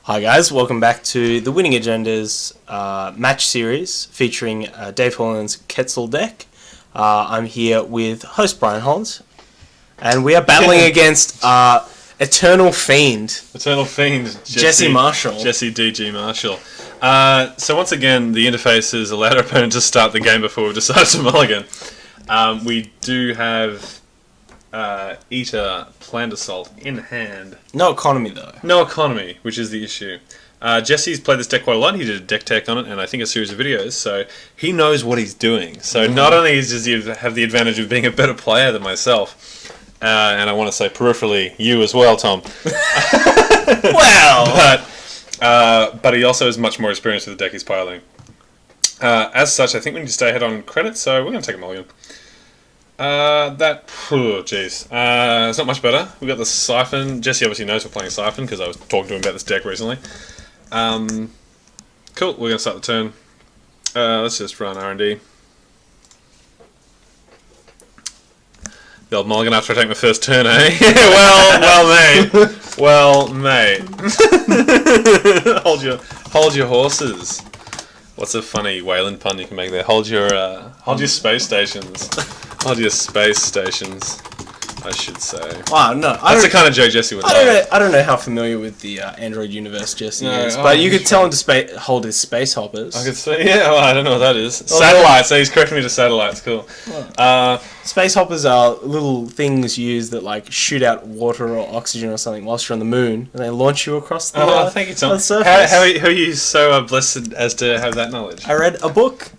Hi guys, welcome back to the Winning Agendas match series featuring Dave Holland's Quetzal deck. I'm here with host Brian Holland, and we are battling against Eternal Fiend. Jesse Marshall. Jesse DG Marshall. So once again, the interface has allowed our opponent to start the game before we've decided to mulligan. We do have Eater Planned Assault in hand. No economy though. No economy, which is the issue. Jesse's played this deck quite a lot. He did a deck tech on it and I think a series of videos, so he knows what he's doing. So not only does he have the advantage of being a better player than myself, and I want to say peripherally you as well, Tom. Well, but he also has much more experience with the deck he's piloting. As such, I think we need to stay ahead on credit, so we're going to take a mulligan. It's not much better. We've got the Siphon. Jesse obviously knows we're playing Siphon because I was talking to him about this deck recently. Cool, we're going to start the turn. Let's just run R&D. The old mulligan after I take my first turn, eh? well, mate. Hold your horses. What's a funny Hoyland pun you can make there? Hold your space stations. Hold your space stations, I should say. wow, no, That's the kind of joke Jesse would like. I don't know how familiar with the Android universe Jesse is, but you could tell him to hold his space hoppers. I could say, yeah, well, I don't know what that is. Satellites, so he's correcting me to satellites, cool. Space hoppers are little things used that like shoot out water or oxygen or something whilst you're on the moon, and they launch you across the thank you, Tom. surface. How are you so blessed as to have that knowledge? I read a book.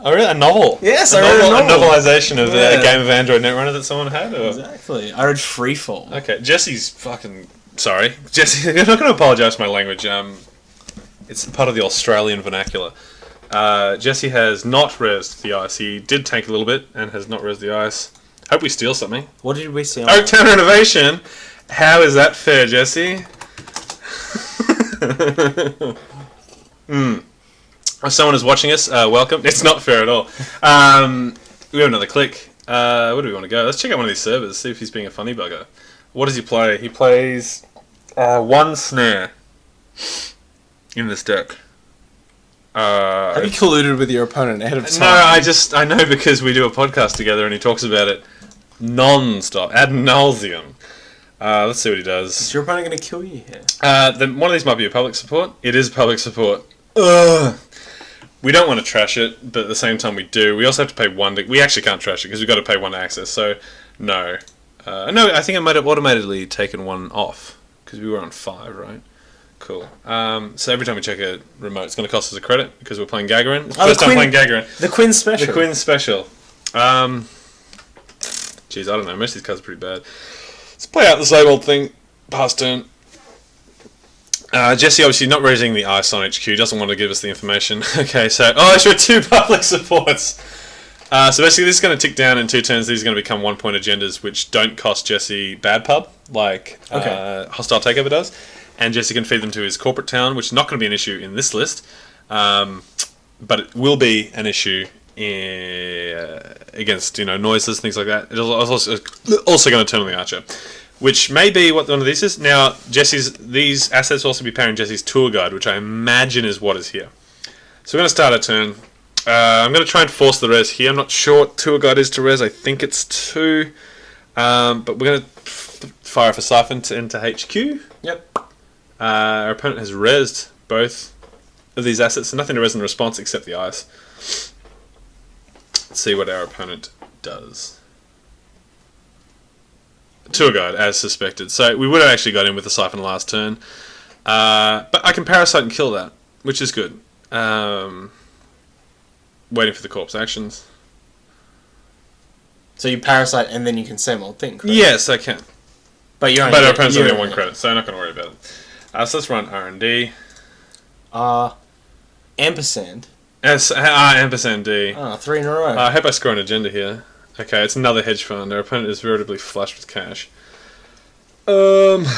Oh, really? A novel? Yes, I read a novel. A novelization of a game of Android Netrunner that someone had? Or? Exactly. I read Freefall. Okay, Jesse's fucking... Sorry. Jesse, I'm not going to apologise for my language. It's part of the Australian vernacular. Jesse has not rezzed the ice. He did tank a little bit and has not rezzed the ice. Hope we steal something. What did we see? Oaktown Renovation. How is that fair, Jesse? If someone is watching us, welcome. It's not fair at all. We have another click. Where do we want to go? Let's check out one of these servers, see if he's being a funny bugger. What does he play? He plays one snare in this deck. Have you colluded with your opponent ahead of time? No, I know because we do a podcast together and he talks about it non-stop, ad nauseum. Let's see what he does. Is your opponent going to kill you here? One of these might be a public support. It is public support. Ugh. We don't want to trash it, but at the same time we do. We also have to pay one to... We actually can't trash it because we've got to pay one to access, so no. No, I think I might have automatically taken one off because we were on 5, right? Cool. So every time we check a remote, it's going to cost us a credit because we're playing Gagarin. It's the first time playing Gagarin. The Quinn Special. The Quinn Special. Jeez, I don't know. Most of these cards are pretty bad. Let's play out the same old thing. Pass turn. Jesse obviously not raising the ice on HQ, doesn't want to give us the information. Okay, so... Oh, I showed 2 public supports! So basically this is going to tick down in 2 turns. These are going to become 1-point agendas which don't cost Jesse bad pub, like Hostile Takeover does. And Jesse can feed them to his corporate town, which is not going to be an issue in this list. But it will be an issue against, noises, things like that. It's also going to turn on the archer. Which may be what one of these is. Now, these assets will also be pairing Jesse's tour guide, which I imagine is what is here. So we're going to start our turn. I'm going to try and force the res here. I'm not sure what tour guide is to res. I think it's 2. But we're going to fire off a Siphon into HQ. Yep. Our opponent has resed both of these assets. So nothing to res in response except the ice. Let's see what our opponent does. Tour guide, as suspected. So we would have actually got in with the Siphon last turn. But I can Parasite and kill that, which is good. Waiting for the corpse actions. So you Parasite and then you can same old thing, correct? Yes, I can. But our opponent's only on 1 credit, so I'm not going to worry about it. So let's run R&D. Ampersand. Ampersand D. 3 in a row. I hope I score an agenda here. Okay, it's another hedge fund. Our opponent is veritably flush with cash. Let's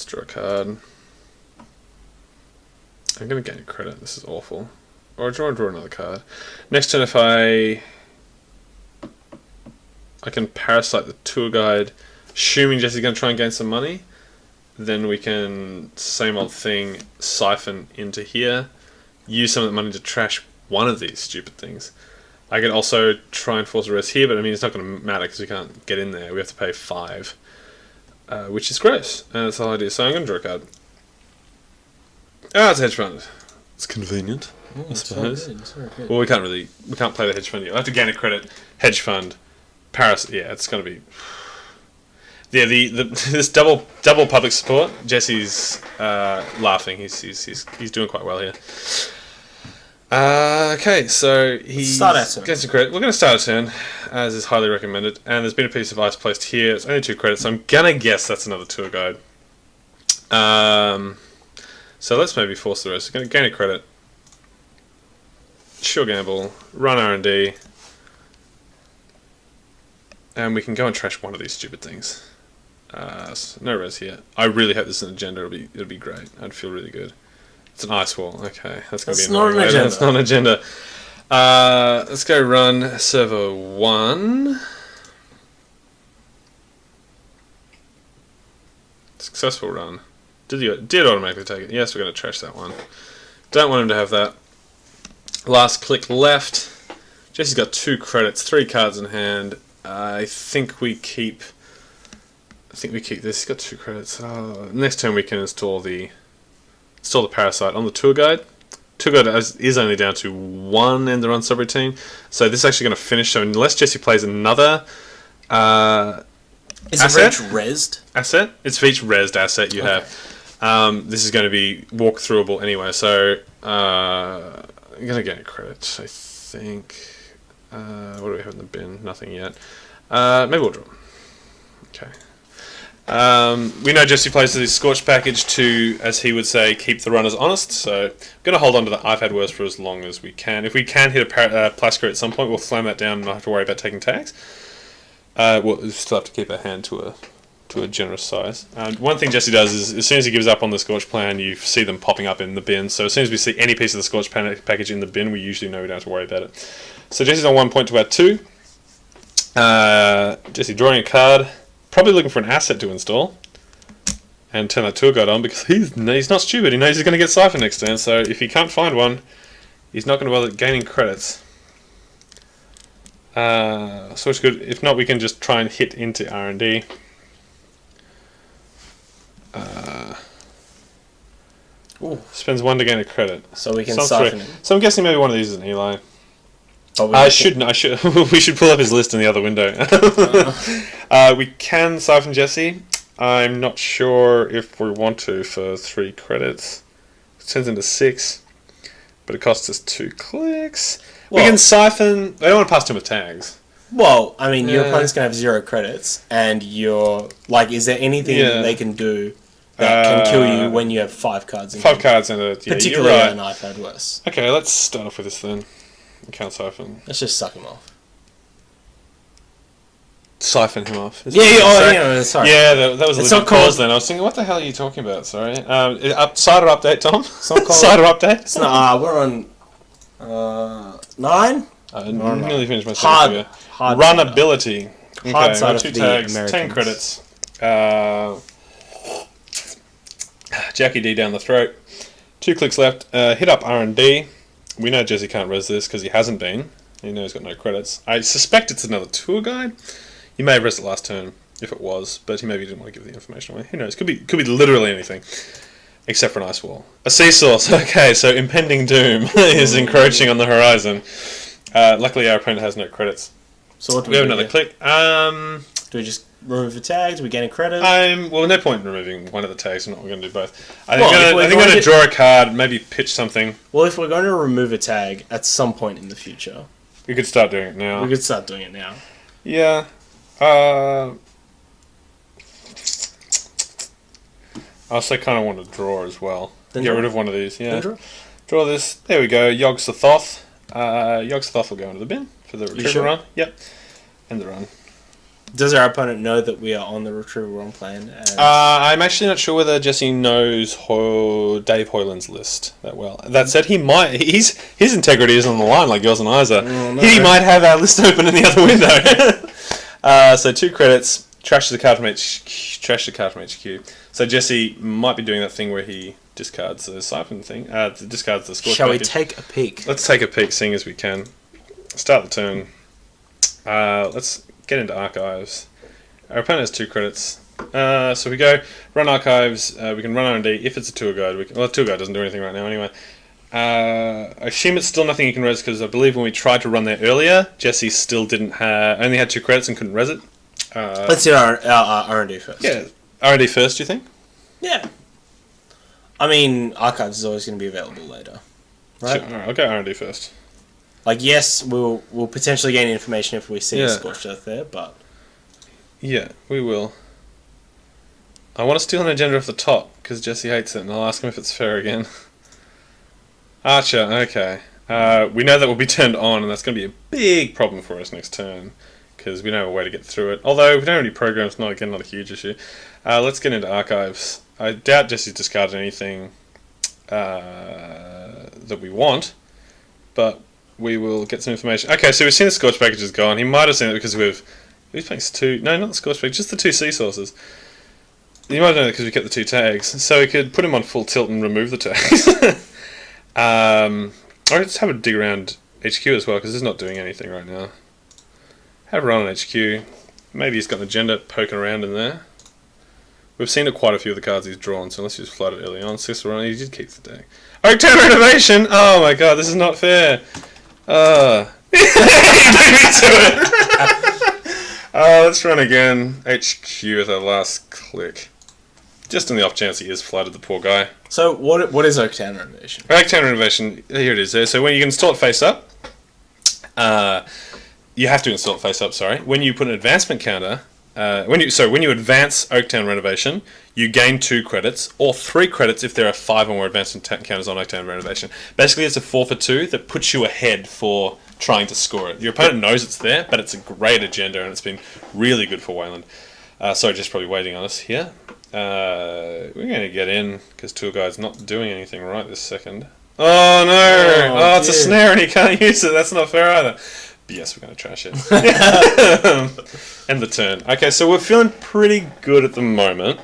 draw a card. I'm going to gain credit. This is awful. Or draw another card. Next turn, if I can Parasite the tour guide, assuming Jesse's going to try and gain some money. then we can, same old thing, siphon into here. Use some of the money to trash one of these stupid things. I could also try and force a res here, but I mean, it's not going to matter because we can't get in there. We have to pay 5, which is gross. And that's the whole idea. So I'm going to draw a card. It's a hedge fund. It's convenient, I suppose. It's very good. Well, we can't play the hedge fund yet. I have to gain a credit. Hedge fund, Paris. Yeah, it's going to be. Yeah, this double public support. Jesse's laughing. He's doing quite well here. Okay, so he gets a credit. We're going to start a turn, as is highly recommended. And there's been a piece of ice placed here. It's only 2 credits, so I'm going to guess that's another tour guide. So let's maybe force the rest. We're going to gain a credit. Sure gamble. Run R&D. And we can go and trash one of these stupid things. So no res here. I really hope this is an agenda. It'll be great. I'd feel really good. It's an ice wall. Okay, that's going to be not an agenda. That's not an agenda. Let's go run server 1. Successful run. Did automatically take it. Yes, we're going to trash that one. Don't want him to have that. Last click left. Jesse's got 2 credits, 3 cards in hand. I think we keep this. He's got 2 credits. Next turn we can install the parasite on the tour guide. Tour guide is only down to 1 in the run subroutine, so this is actually going to finish. So unless Jesse plays another is it for each rezzed asset? It's for each rezzed asset you have. This is going to be walkthroughable anyway. So I'm going to get credits. I think. What do we have in the bin? Nothing yet. Maybe we'll draw. Okay. We know Jesse plays his Scorch package to, as he would say, keep the runners honest. So I'm going to hold on to the I've had worse for as long as we can. If we can hit a Plasker at some point, we'll slam that down and not have to worry about taking tags. We'll still have to keep our hand to a generous size. One thing Jesse does is, as soon as he gives up on the Scorch plan, you see them popping up in the bin. So as soon as we see any piece of the Scorch package in the bin, we usually know we don't have to worry about it. So Jesse's on 1 point to our 2. Jesse drawing a card. Probably looking for an asset to install and turn that tour guide on because he's not stupid. He knows he's going to get Siphon next turn, so if he can't find one, he's not going to bother gaining credits. So it's good. If not, we can just try and hit into R&D. Spends 1 to gain a credit. So we can siphon him. So I'm guessing maybe one of these is an Eli. I should. We should pull up his list in the other window. We can siphon Jesse. I'm not sure if we want to for 3 credits. It turns into 6, but it costs us 2 clicks. Well, we can siphon. I don't want to pass too much tags. Well, I mean, your opponent's going to have 0 credits, and you're like, is there anything that they can do that can kill you when you have 5 cards in 5 cards and a particularly you're right. an I've had worse. Okay, let's start off with this then. Can't siphon. Let's just suck him off. Siphon him off. Sorry. Yeah, that was a legit pause then. I was thinking, what the hell are you talking about? Sorry. Cider update, Tom? Cider update? No, we're on 9? I nearly finished my second hard Runability. Hard side 2 of the tags, Americans. 10 credits. Jackie D down the throat. 2 clicks left. Hit up R&D. We know Jesse can't res this because he hasn't been. He knows he's got no credits. I suspect it's another tour guide. He may have resed it last turn, if it was, but he maybe didn't want to give the information away. Who knows? Could be literally anything, except for an ice wall. A sea source. Okay, so impending doom is encroaching on the horizon. Luckily, our opponent has no credits. So what do we have another click. Do we just remove the tags? Do we gain a credit? Well, no point in removing one of the tags. We're going to do both. I think I'm going to draw a card, maybe pitch something. Well, if we're going to remove a tag at some point in the future, we could start doing it now. Yeah. I also kind of want to draw as well. Get rid of one of these. Yeah. Draw this. There we go. Yogg Sothoth. Yogg Sothoth will go into the bin for the retrieval run. Yep. End the run. Does our opponent know that we are on the retrieval run plan? I'm actually not sure whether Jesse knows Dave Hoyland's list that well. That said, he might. His integrity is on the line, like yours and I's. He might have our list open in the other window. So 2 credits. Trash the card from HQ. So Jesse might be doing that thing where he discards the Siphon thing. Discards the score. Shall we take a peek? Let's take a peek, seeing as we can. Start the turn. Let's get into archives. Our opponent has 2 credits. So we go run archives. We can run R&D if it's a tour guide. The tour guide doesn't do anything right now anyway. I assume it's still nothing you can res because I believe when we tried to run there earlier, Jesse still only had 2 credits and couldn't res it. Let's do our R&D first. Yeah, R&D first. Do you think? Yeah. I mean, archives is always going to be available later, right? Sure. All right, I'll go R&D first. Like, yes, we'll potentially gain information if we see a Scorched Earth there, but yeah, we will. I want to steal an agenda off the top because Jesse hates it, and I'll ask him if it's fair again. Archer, okay. We know that will be turned on, and that's going to be a big problem for us next turn because we don't have a way to get through it. Although we don't have any programs, not a huge issue. Let's get into archives. I doubt Jesse's discarded anything that we want, but we will get some information. Okay, so we've seen the Scorch package is gone. He might have seen it because he's playing 2. No, not the Scorch package, just the 2 sea sources. You might have known it because we kept the 2 tags, so we could put him on full tilt and remove the tags. Or let's have a dig around HQ as well because he's not doing anything right now. Have a run on HQ. Maybe he's got an agenda poking around in there. We've seen quite a few of the cards he's drawn, so unless he was flooded early on, he did keep the deck. Oaktown Renovation! Oh my god, this is not fair. He beat me to it. Let's run again. HQ with our last click. Just on the off chance he is flooded, the poor guy. So what is Oaktown Renovation? Oaktown Renovation, here it is there. So when you install it face up, you have to install it face up, sorry. When you put an advancement counter, when you advance Oaktown Renovation, you gain 2 credits, or 3 credits if there are 5 or more advancement counters on Oaktown Renovation. Basically, it's a 4 for 2 that puts you ahead for trying to score it. Your opponent knows it's there, but it's a great agenda, and it's been really good for Hoyland. Sorry, just probably waiting on us here. We're going to get in, because Tour Guide's not doing anything right this second. Oh no! It's a snare and he can't use it. That's not fair either. But yes, we're going to trash it. End the turn. Okay, so we're feeling pretty good at the moment.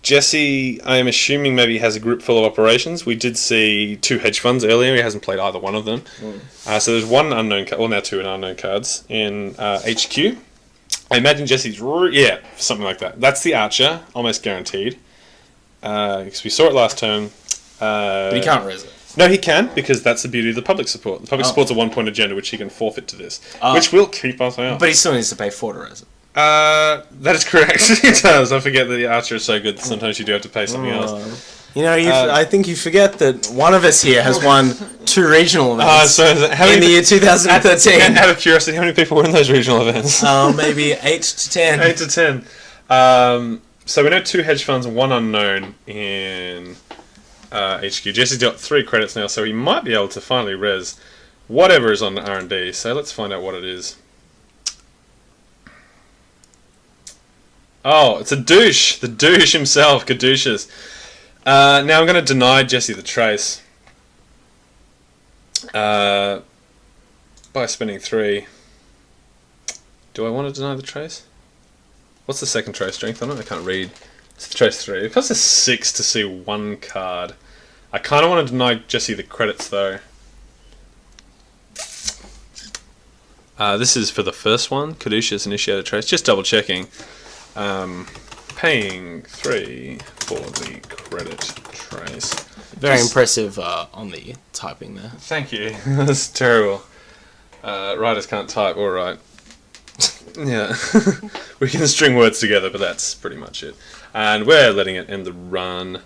Jesse, I am assuming maybe has a group full of operations. We did see 2 hedge funds earlier. He hasn't played either one of them. So there's 1 unknown card, well now 2 unknown cards in HQ. I imagine Jesse's... yeah, something like that. That's the Archer, almost guaranteed. Because we saw it last turn. But he can't res it. No, he can, because that's the beauty of the public support. The public support's a 1-point agenda, which he can forfeit to this. Which will keep us out. But he still needs to pay 4 to res it. That is correct. He does. I forget that the Archer is so good that sometimes you do have to pay something else. You know, I think you forget that one of us here has won 2 regional events in the year 2013. And out of curiosity, how many people were in those regional events? Maybe 8 to 10. 8 to 10. So we know 2 hedge funds and 1 unknown in HQ. Jesse's got 3 credits now, so he might be able to finally res whatever is on R&D. So let's find out what it is. Oh, it's a douche. The douche himself, Caduceus. Now I'm going to deny Jesse the trace by spending 3. Do I want to deny the trace? What's the second trace strength on it? I can't read. It's the trace 3. It costs a 6 to see 1 card. I kind of want to deny Jesse the credits though. This is for the first one. Caduceus initiated trace. Just double checking. Paying 3 for the credit trace. Very impressive on the typing there. Thank you. That's terrible. Writers can't type, alright. Yeah. We can string words together, but that's pretty much it. And we're letting it end the run.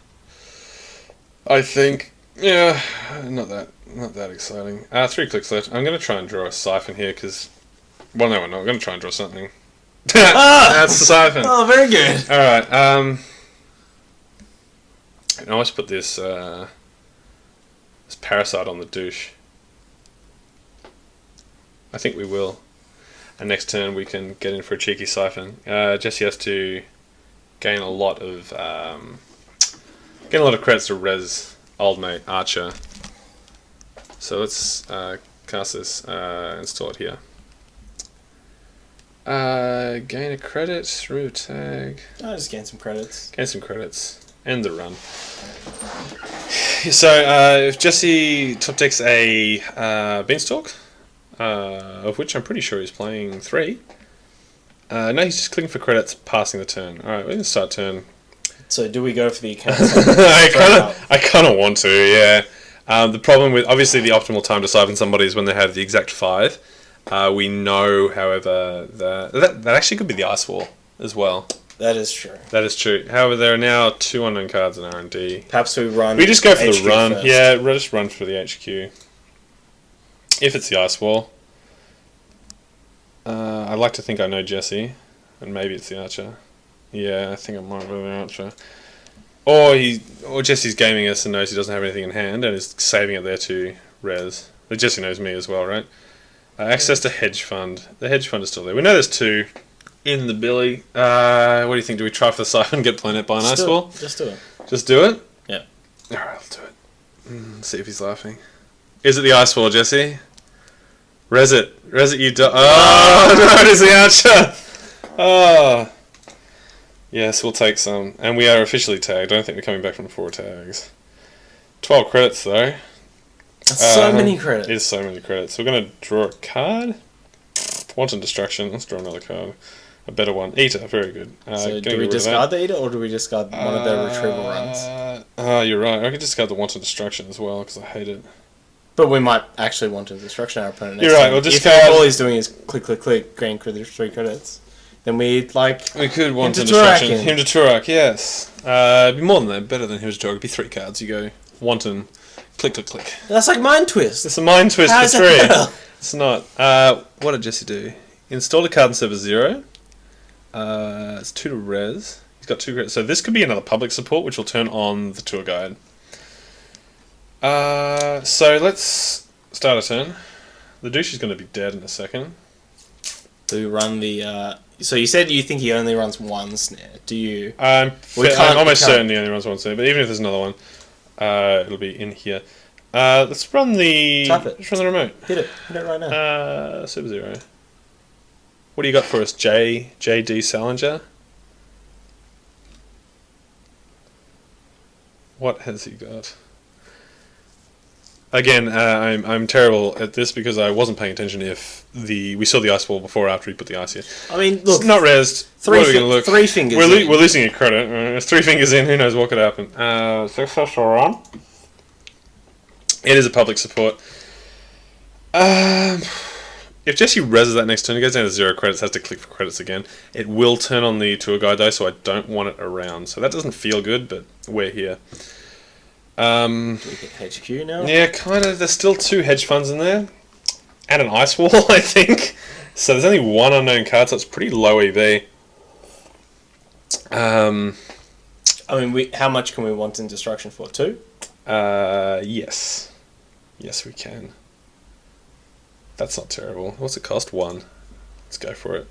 I think, yeah, not that exciting. 3 clicks left. I'm going to try and draw a Siphon here, because... Well, no, we're not. I'm going to try and draw something. That's the Siphon. Oh, very good. Alright, I always put this Parasite on the douche. I think we will. And next turn we can get in for a cheeky Siphon. Jesse has to gain a lot of credits to res old mate Archer. So let's cast this, install it here. Gain a credit, remove a tag. I just gain some credits. Gain some credits. End the run. So, if Jesse top decks a Beanstalk, of which I'm pretty sure he's playing 3. No, he's just clicking for credits, passing the turn. Alright, we're going to start turn. So do we go for the accounts? I kind of want to, yeah. The problem with, obviously the optimal time to siphon somebody is when they have the exact 5. We know, however, that actually could be the Ice Wall as well. That is true. That is true. However, there are now 2 unknown cards in R&D. Perhaps we run. We just go for HQ the run. first. Yeah, just run for the HQ. If it's the Ice Wall. I like to think I know Jesse, and maybe it's the Archer. Yeah, I think it might be the Archer. Or Jesse's gaming us and knows he doesn't have anything in hand and is saving it there to res. But Jesse knows me as well, right? Access to hedge fund. The hedge fund is still there. We know there's 2 in the billy. What do you think? Do we try for the Siphon and get planet by an Ice Wall? Just do it. Just do it? Yeah. Alright, I'll do it. See if he's laughing. Is it the Ice Wall, Jesse? Res it. Res it, you do. Oh, no, it is the Archer! Oh. Yes, we'll take some. And we are officially tagged. I don't think we're coming back from 4 tags. 12 credits, though. That's so many credits. It is so many credits. We're going to draw a card. Wanton Destruction. Let's draw another card. A better one. Eater. Very good. So do we discard the Eater, or do we discard one of their retrieval runs? You're right. I could discard the Wanton Destruction as well, because I hate it. But we might actually want to destruction our opponent next You're right. time. We'll discard. If all he's doing is click, click, click, gain 3 credits, then we We could Wanton Turak Destruction. Him to Turak, yes. It'd be more than that. Better than him to Turak. It'd be 3 cards. You go Wanton, click, click, click. That's like Mind Twist. It's a Mind Twist How for is that 3. better? It's not. What did Jesse do? Install a card in server 0. It's 2 to res. He's got 2 credits. So this could be another public support, which will turn on the tour guide. So let's start a turn. The douche is going to be dead in a second. Do we run the... So you said you think he only runs 1 snare. Do you... I'm almost certain he only runs 1 snare, but even if there's another one, it'll be in here. Let's run the... Type it. Let's run the remote. Hit it. Hit it right now. Super Zero. What do you got for us, J.D. Salinger? What has he got? Again, I'm terrible at this because I wasn't paying attention if we saw the Ice Wall before or after he put the ice here. I mean, look... It's not rezzed. 3 3 fingers We're losing a credit. There's 3 fingers in. Who knows what could happen? Successful run. It is a public support. If Jesse reses that next turn, he goes down to 0 credits, has to click for credits again. It will turn on the tour guide though, so I don't want it around. So that doesn't feel good, but we're here. Do we get HQ now? Yeah, kind of. There's still 2 hedge funds in there. And an Ice Wall, I think. So there's only 1 unknown card, so it's pretty low EV. I mean, how much can we want in destruction for? 2? Yes. Yes, we can. That's not terrible. What's it cost? 1. Let's go for it.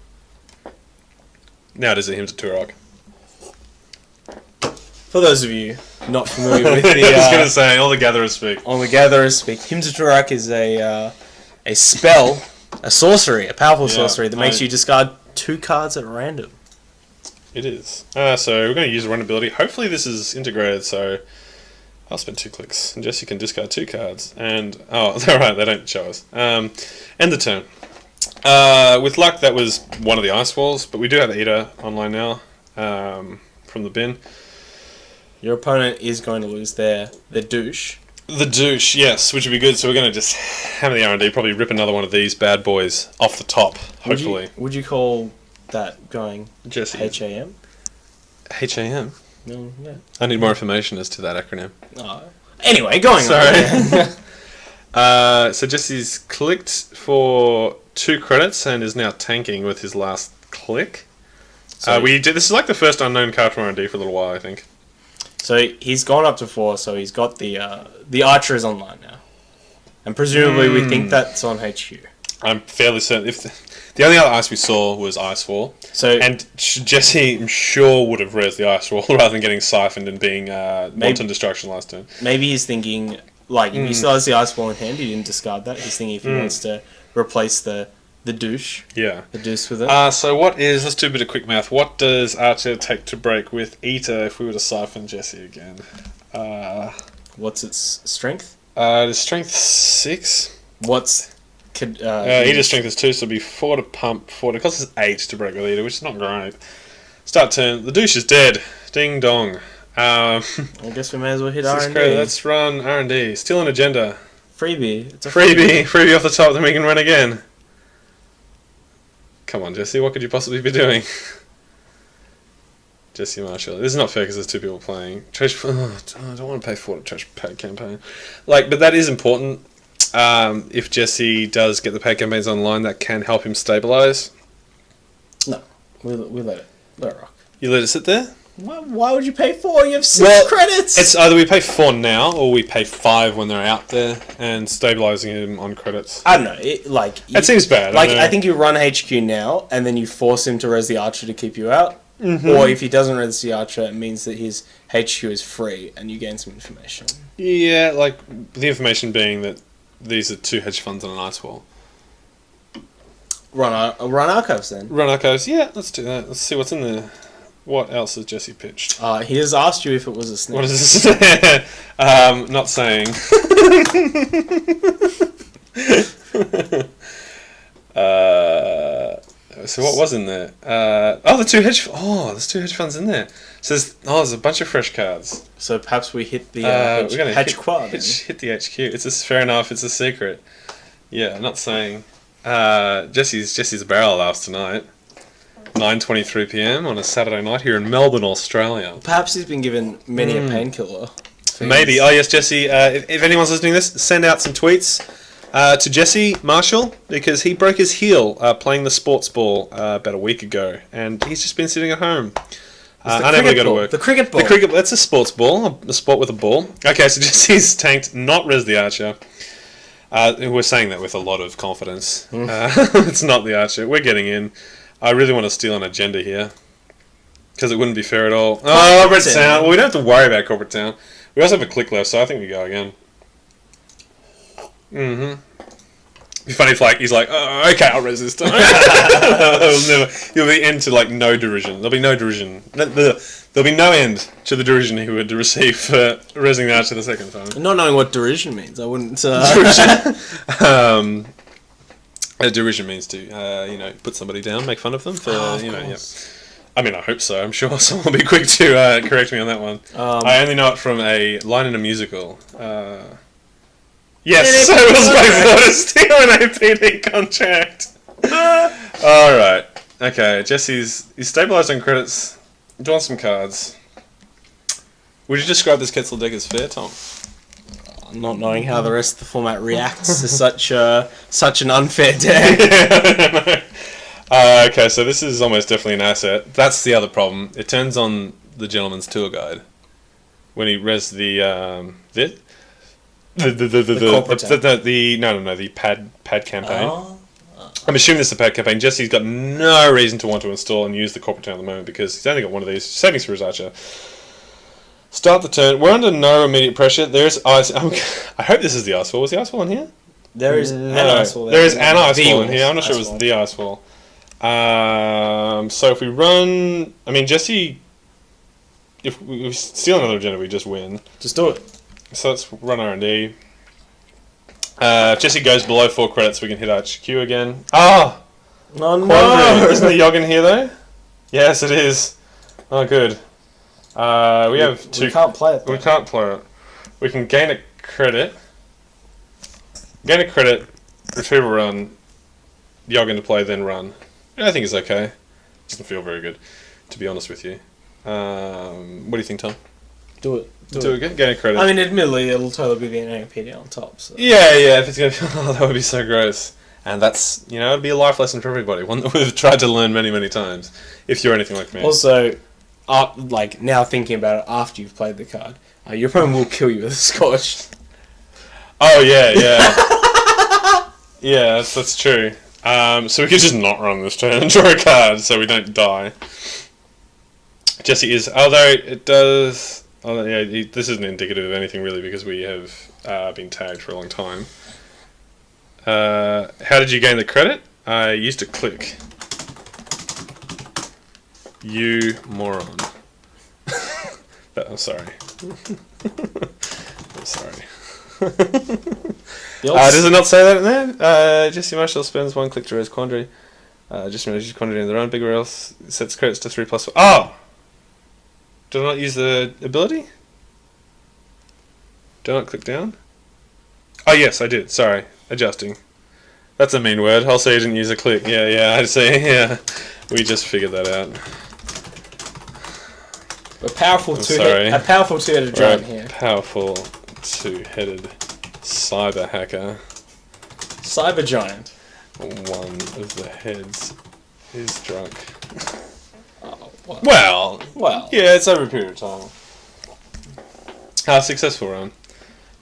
Now it is a Him to Turok. For those of you not familiar with the... I was going to say, all the gatherers speak. On the gatherers speak. Him to Turak is a spell, a sorcery, a powerful sorcery that makes you discard 2 cards at random. It is. So we're going to use a run ability. Hopefully this is integrated, so I'll spend 2 clicks. And Jesse can discard 2 cards. And, oh, they're right, they don't show us. End the turn. With luck, that was one of the Ice Walls, but we do have Eater online now from the bin. Your opponent is going to lose the douche. The douche, yes, which would be good. So we're going to just hammer the R&D, probably rip another one of these bad boys off the top, hopefully. Would you call that going Jesse. HAM? HAM? No, yeah. I need more information as to that acronym. Oh. Anyway, going on. So Jesse's clicked for 2 credits and is now tanking with his last click. So this is like the first unknown card from R&D for a little while, I think. So he's gone up to 4, so he's got the Archer is online now. And presumably we think that's on HQ. I'm fairly certain. If the only other ice we saw was Ice Wall. And Jesse, I'm sure, would have res the Ice Wall rather than getting siphoned and being Wanton Destruction last turn. Maybe he's thinking, like, if he still has the Ice Wall in hand, he didn't discard that. He's thinking if he wants to replace the The douche. Yeah. The deuce with it. So let's do a bit of quick math. What does Archer take to break with Eater if we were to siphon Jesse again? What's its strength? It is strength 6. Eater's strength is 2, so it'll be 4 to pump, 4 to... It costs us 8 to break with Eater, which is not great. Start turn. The douche is dead. Ding dong. I guess we may as well hit R&D. Let's run R&D. Still an agenda. Freebie. It's a freebie off the top, then we can run again. Come on, Jesse. What could you possibly be doing? Jesse Marshall. This is not fair because there's 2 people playing. I don't want to pay 4 to trash paid campaign. But that is important. If Jesse does get the paid campaigns online, that can help him stabilise. No, we let it rock. You let it sit there? Why would you pay 4? You have 6 credits. It's either we pay 4 now or we pay 5 when they're out there and stabilising him on credits. I don't know. It seems bad. I think you run HQ now and then you force him to res the archer to keep you out. Mm-hmm. Or if he doesn't res the archer, it means that his HQ is free and you gain some information. Yeah, the information being that these are 2 hedge funds on an ice wall. Run archives then. Run archives. Yeah, let's do that. Let's see what's in there. What else has Jesse pitched? He has asked you if it was a snake. What is this? Not saying. So what was in there? The 2 hedge. There's 2 hedge funds in there. There's a bunch of fresh cards. So perhaps we hit the hedge quad. Hit the HQ. It's fair enough. It's a secret. Yeah, not saying. Jesse's barrel laughs tonight. 9:23 p.m. on a Saturday night here in Melbourne, Australia. Perhaps he's been given many a painkiller. Maybe. Oh yes, Jesse. If anyone's listening to this, send out some tweets to Jesse Marshall because he broke his heel playing the sports ball about a week ago, and he's just been sitting at home. Unable to go to work. The cricket ball. That's a sports ball. A sport with a ball. Okay, so Jesse's tanked, not res the archer. We're saying that with a lot of confidence. It's not the archer. We're getting in. I really want to steal an agenda here. Because it wouldn't be fair at all. Corporate Town. Well, we don't have to worry about Corporate Town. We also have a click left, so I think we go again. Mm-hmm. It'd be funny if he's like, okay, I'll res this time. He'll be into no derision. There'll be no derision. There'll be no end to the derision he would receive for resing the archer the second time. Not knowing what derision means, I wouldn't... Derision means to, put somebody down, make fun of them. Yeah. I mean, I hope so. I'm sure someone will be quick to correct me on that one. I only know it from a line in a musical. Yes, I was my to steal an APD contract. Alright. Okay, he's stabilised on credits. Draw some cards. Would you describe this Quetzal deck as fair, Tom? Not knowing how the rest of the format reacts to such an unfair deck. Okay, so this is almost definitely an asset. That's the other problem. It turns on the gentleman's tour guide when he res the pad campaign. I'm assuming this is a pad campaign. Jesse's got no reason to want to install and use the corporate town at the moment because he's only got one of these savings for his archer. Start the turn. We're under no immediate pressure. There's ice. I hope this is the ice wall. Was the ice wall in here? There is an ice wall. There is an ice wall in here. I'm not sure it was the ice wall. So if we run, Jesse, if we steal another agenda, we just win. Just do it. So let's run R&D. If Jesse goes below 4 credits, we can hit HQ again. Oh no! Isn't the Yoggin here though? Yes, it is. Oh, good. We have 2. We can't play it. We can't play it. We can gain a credit. Retrieve a run. Yoggin to play, then run. I think it's okay. Doesn't feel very good, to be honest with you. What do you think, Tom? Do it. Do it. Gain a credit. Admittedly, it'll totally be an APD on top. So. Yeah. If it's gonna, that would be so gross. And that's, it'd be a life lesson for everybody. One that we've tried to learn many, many times. If you're anything like me. Also, now thinking about it after you've played the card, your opponent will kill you with a scorch. Oh yeah. Yeah, that's true. So we could just not run this turn and draw a card so we don't die. Jesse is, although it does... this isn't indicative of anything really because we have been tagged for a long time. How did you gain the credit? I used to click. You moron. I'm sorry. I'm sorry. Does it not say that in there? Jesse Marshall spends 1 click to raise quandary. Just manages quandary in their own. Bigger else sets credits to 3+4. Oh! Did I not use the ability? Did I not click down? Oh yes, I did. Sorry. Adjusting. That's a mean word. I'll say you didn't use a click. Yeah, I see. Yeah. We just figured that out. A powerful two-headed giant here. Powerful two-headed cyber hacker. Cyber giant. One of the heads is drunk. Oh, well. Yeah, it's over a period of time. Successful run.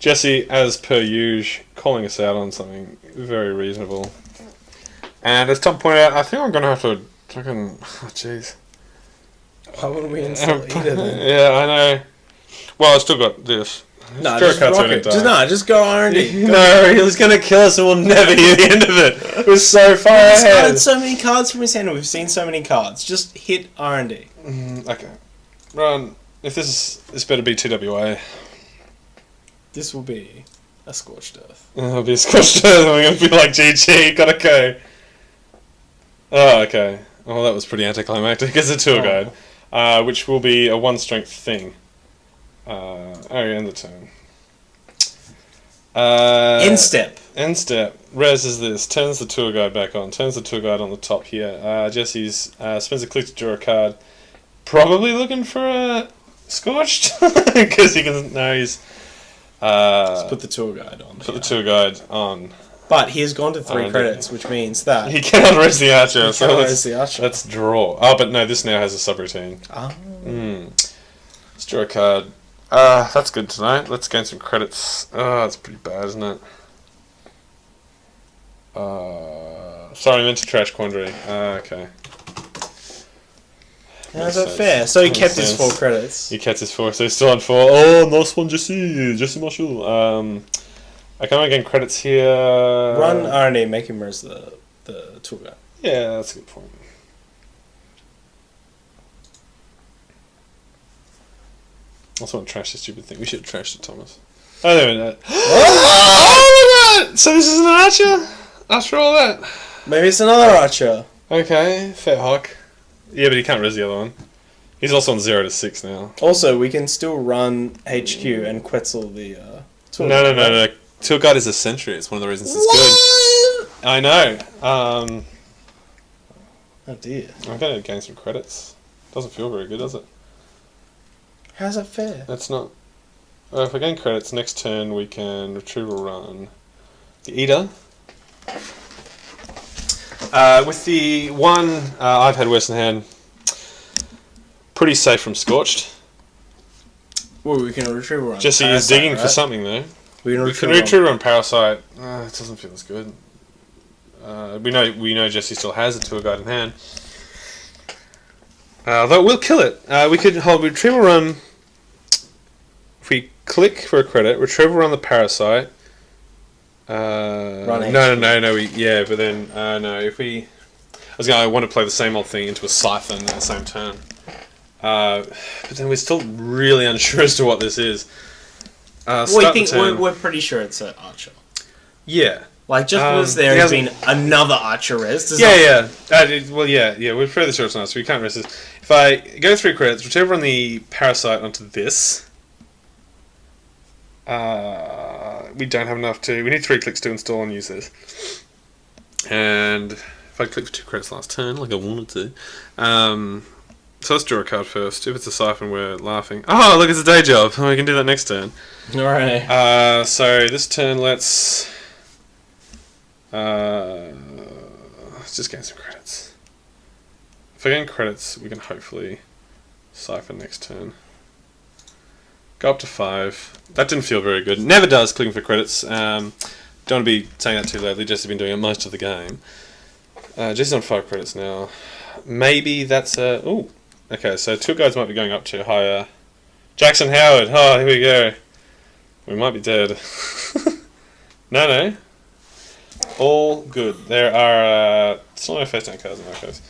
Jesse, as per usual, calling us out on something very reasonable. And as Tom pointed out, I think I'm going to have to fucking... Oh, jeez. Why wouldn't we install either then? Yeah, I know. Well, I still got this. No, just rock it. Just go R&D. No, he was going to kill us and we'll never hear the end of it. It was so far ahead. He's started so many cards from his hand. We've seen so many cards. Just hit R&D. Okay. Run. If this better be 2WA. This will be a Scorched Earth. It'll be a Scorched Earth and we're going to be like, GG, gotta go. Oh, okay. Well, that was pretty anticlimactic as a tour guide. Which will be a 1 strength thing. End the turn. End step. End step. Res is this. Turns the tour guide back on. Turns the tour guide on the top here. Jesse's spends a click to draw a card. Probably looking for a Scorched. Because he can... No, he's... Let's put the tour guide on. Put the tour guide on. But he has gone to 3 credits, which means that... He cannot res the archer. Archer. Let's draw. Oh, but no, this now has a subroutine. Let's draw a card. That's good tonight. Let's gain some credits. That's pretty bad, isn't it? Sorry, I meant to trash Quandary. Okay. How's that fair? So he kept his 4 credits. He kept his 4, so he's still on 4. Oh, nice one, Jesse Marshall. I can't gain credits here. Run R&D, make him res the tour guide. Yeah, that's a good point. I also want to trash this stupid thing. We should have trashed it, Thomas. Oh, there we go. Oh my god! So this is an archer? After all that? Maybe it's another archer. Okay, fair hawk. Yeah, but he can't res the other one. He's also on 0 to 6 now. Also, we can still run HQ and Quetzal the tour guide. No. Tour guide is a sentry. It's one of the reasons it's good. I know. Oh dear. I'm going to gain some credits. Doesn't feel very good, does it? How's that fair? That's not... if I gain credits, next turn we can retrieval run the Eater. With the one I've had worse in hand, pretty safe from Scorched. Well, we can retrieval run Jesse is digging for something though. We can retrieval run Parasite. It doesn't feel as good. We know Jesse still has a tour guide in hand. Though we'll kill it. We could hold retrieval run. If we click for a credit, retrieval run the Parasite. No. But then no. If we, I want to play the same old thing into a Siphon at the same turn. But then we're still really unsure as to what this is. We're pretty sure it's an archer. Yeah. Like, just because there has been another archer res. We're fairly sure it's not, so we can't res this. If I go 3 credits, retrieval on the Parasite onto this. We don't have enough to... We need 3 clicks to install and use this. And if I click for 2 credits last turn, like I wanted to... so let's draw a card first. If it's a Siphon, we're laughing. Oh, look, it's a day job. We can do that next turn. Alright. So this turn, let's just gain some credits. If I gain credits, we can hopefully Siphon next turn. Go up to 5. That didn't feel very good. Never does clicking for credits. Don't want to be saying that too lately. Jesse's been doing it most of the game. Jesse's on 5 credits now. Maybe that's a... Ooh. Okay, so 2 guys might be going up to higher. Jackson Howard. Oh, here we go. We might be dead. No. all good. There are still no face down cards in my case.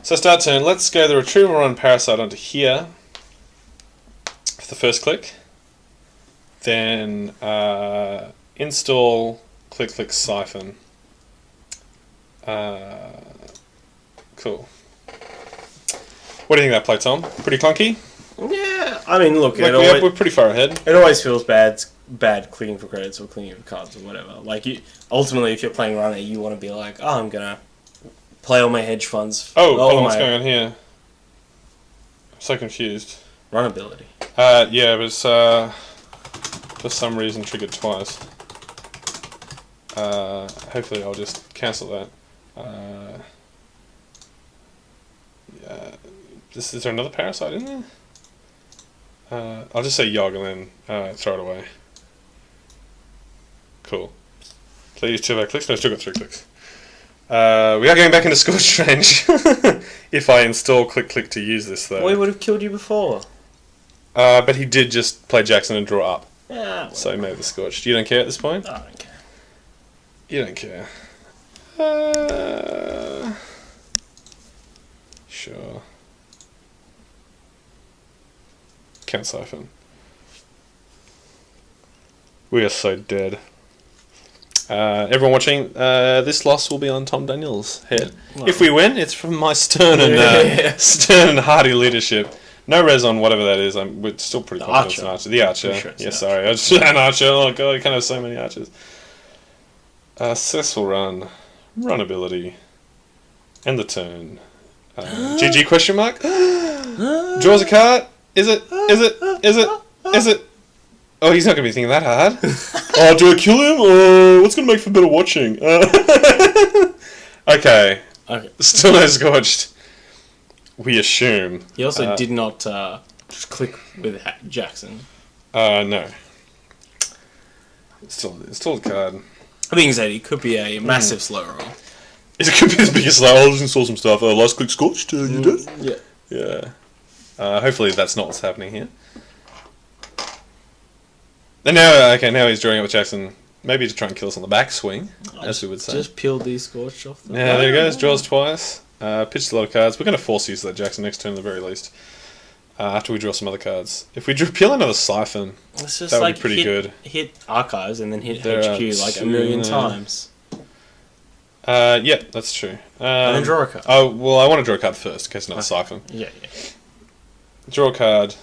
So start turn. Let's go the retrieval run parasite onto here for the first click. Then install click Siphon. Cool. What do you think of that play, Tom? Pretty clunky? Yeah, I mean, look, We're pretty far ahead. It always feels bad clicking for credits or clicking for cards or whatever. Like, ultimately, if you're playing runner, you want to be like, oh, I'm gonna play all my hedge funds. Hold on, what's going on here? I'm so confused. Run ability. Yeah, it was for some reason triggered twice. Hopefully I'll just cancel that. Yeah. Is there another parasite in there? I'll just say Yogg and then throw it away. Cool. Please 2 clicks. No, still got 3 clicks. We are going back into Scorched Range. If I install click to use this though. We would have killed you before. But he did just play Jackson and draw up. Yeah. Well, So he made the Scorched. You don't care at this point? I don't care. You don't care. Sure. Count Siphon. We are so dead. Everyone watching, this loss will be on Tom Daniels' head. No. If we win, it's from my stern and hearty leadership. No res on whatever that is. We're still pretty confident it's an archer. The archer. Sure Yeah, sorry. An archer. Oh god, I can't have so many archers. Successful run. Run ability. End the turn. GG question mark? Draws a card? Is it? Oh, he's not going to be thinking that hard. Oh, do I kill him? Or what's going to make for better watching? Okay. Still no Scorched. We assume. He also did not just click with Jackson. No. Still a card. Being said, he could be a massive slow roll. It could be the biggest slow. I'll just install some stuff. Last click Scorched. You did? Yeah. Yeah. Hopefully that's not what's happening here. And now he's drawing up with Jackson. Maybe to try and kill us on the backswing, as we would say. Just peeled these Scorched off. Yeah, there he goes. Draws twice. Pitched a lot of cards. We're going to force use that Jackson next turn at the very least. After we draw some other cards. If we peel another Siphon, that would be pretty good. Hit Archives and then hit HQ like a million times. Yeah, that's true. And then draw a card. Oh, well, I want to draw a card first, in case not Siphon. Yeah. Draw a card.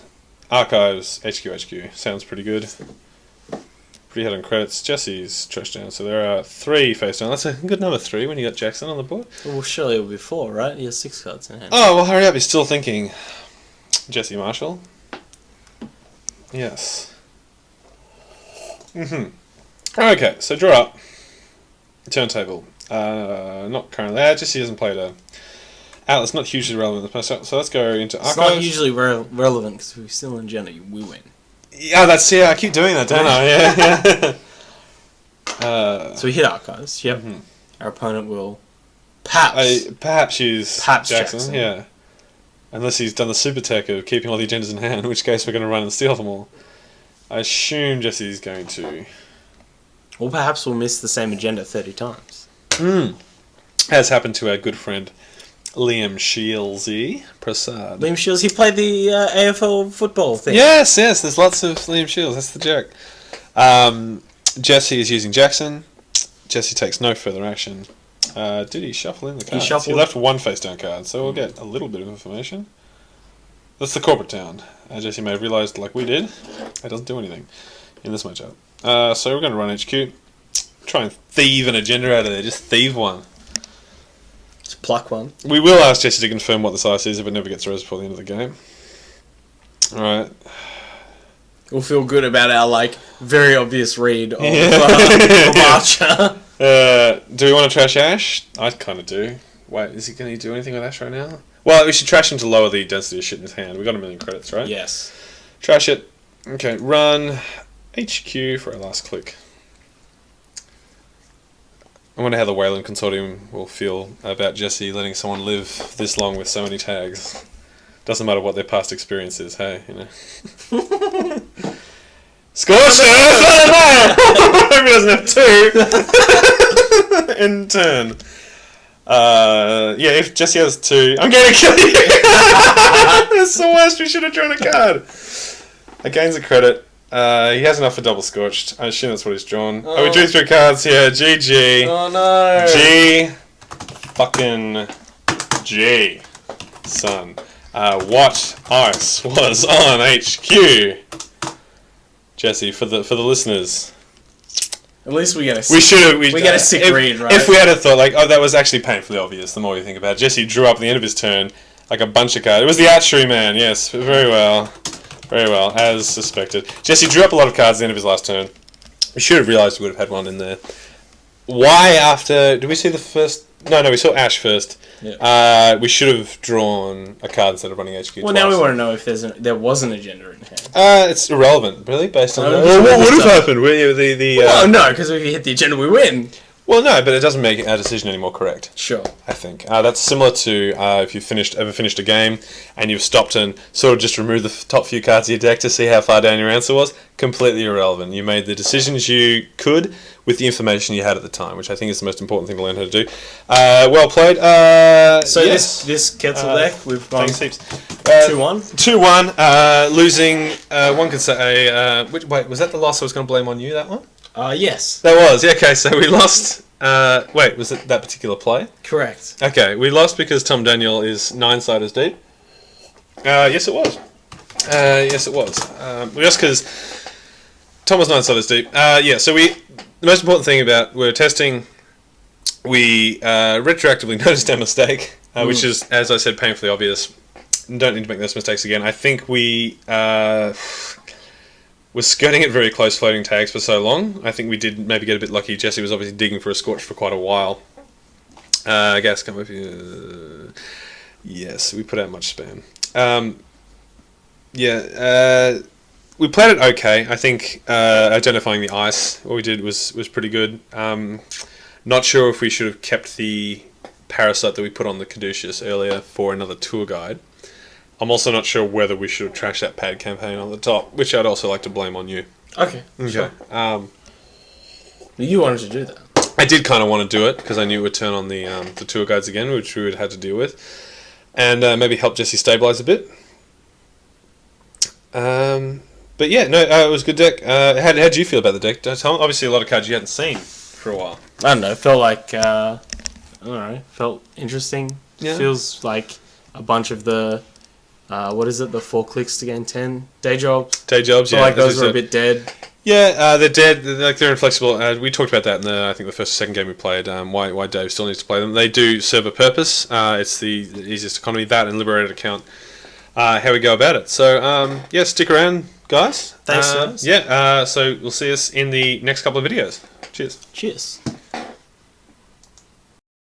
Archives, HQ. Sounds pretty good. Pretty hard on credits. Jesse's trash down, so there are 3 face down. That's a good number 3 when you got Jackson on the board. Well, surely it will be 4, right? He has 6 cards in hand. Oh, well, hurry up. He's still thinking. Jesse Marshall. Yes. Okay, so draw up. Turntable. Not currently. Jesse hasn't played a Atlas. Not hugely relevant. So let's go into Archives. It's not hugely relevant because we're still in Jenna. We win. Yeah, I keep doing that, don't I? Yeah. So we hit Archives. Yep. Our opponent will perhaps use Jackson. Yeah. Unless he's done the super tech of keeping all the agendas in hand, in which case we're going to run and steal them all. I assume Jesse's going to. Or perhaps we'll miss the same agenda 30 times. Has happened to our good friend Liam Shieldsy Prasad. Liam Shields, he played the AFL football thing. Yes, there's lots of Liam Shields, that's the joke. Jesse is using Jackson. Jesse takes no further action. Did he shuffle in the cards? He left 1 face down card, so we'll get a little bit of information. That's the corporate town. Jesse may have realised, like we did, it doesn't do anything in this matchup. So we're going to run HQ. Try and thieve an agenda out of there. Just thieve one. Just pluck one. We will ask Jesse to confirm what the size is if it never gets res before the end of the game. Alright. We'll feel good about our, very obvious read of Archer. Do we want to trash Ash? I kind of do. Wait, is he going to do anything with Ash right now? Well, we should trash him to lower the density of shit in his hand. We got 1,000,000 credits, right? Yes. Trash it. Okay, run HQ for our last click. I wonder how the Hoyland consortium will feel about Jesse letting someone live this long with so many tags. Doesn't matter what their past experience is, hey, you know. Scorched! Hope he doesn't have 2! End turn. Yeah, if Jesse has 2, I'm going to kill you. That's the worst. We should have drawn a card. I gains a credit. He has enough for double scorched. I assume that's what he's drawn. Oh, we drew 3 cards here. GG. Oh no. G. Fucking G. Son. What ice was on HQ? Jesse, for the listeners. At least we get a. We should have. We get a sick read, right? If we had a thought like, oh, that was actually painfully obvious. The more you think about it, Jesse drew up at the end of his turn like a bunch of cards. It was the archery man. Yes, very well, as suspected. Jesse drew up a lot of cards at the end of his last turn. We should have realised we would have had one in there. Why after? Did we see the first? No, we saw Ash first. Yeah. We should have drawn a card instead of running HQ. Well, now we want to know if there was an agenda in hand. It's irrelevant, really, based on. What would have happened? Well, no, because if you hit the agenda, we win. Well, no, but it doesn't make our decision any more correct. Sure. I think that's similar to if you've ever finished a game and you've stopped and sort of just removed the top few cards of your deck to see how far down your answer was. Completely irrelevant. You made the decisions you could with the information you had at the time, which I think is the most important thing to learn how to do. Well played. So yes. this Quetzal deck, we've gone 2-1. 2-1. Losing. One could say. Wait, was that the loss I was going to blame on you? That one? Yes. That was. Yeah, okay, so we lost. Wait, was it that particular play? Correct. Okay, we lost because Tom Daniel is 9-siders deep. Yes, it was. Yes, it was. We lost because Tom was 9-siders deep. Yeah, so the most important thing about we're testing, we retroactively noticed our mistake, which is, as I said, painfully obvious. Don't need to make those mistakes again. I think we was skirting it very close floating tags for so long. I think we did maybe get a bit lucky. Jesse was obviously digging for a scorch for quite a while. Gas come with you. Yes, we put out much spam. We played it okay. I think identifying the ice, what we did was pretty good. Not sure if we should have kept the parasite that we put on the Caduceus earlier for another tour guide. I'm also not sure whether we should have trashed that pad campaign on the top, which I'd also like to blame on you. Okay. Sure. You wanted to do that. I did kind of want to do it because I knew it would turn on the tour guides again, which we would have had to deal with, and maybe help Jesse stabilise a bit. But yeah, no, it was a good deck. How did you feel about the deck? Obviously, a lot of cards you hadn't seen for a while. I don't know. It felt like I don't know. Felt interesting. Yeah. Feels like a bunch of the. What is it? The 4 clicks to gain 10 day jobs. Day jobs, yeah. Like those were a bit dead. Yeah, they're dead. They're inflexible. We talked about that in I think the first or second game we played. Why Dave still needs to play them. They do serve a purpose. It's the easiest economy. That and liberated account. How we go about it. So yeah, stick around, guys. Thanks, guys. Yeah. So we'll see us in the next couple of videos. Cheers. Cheers.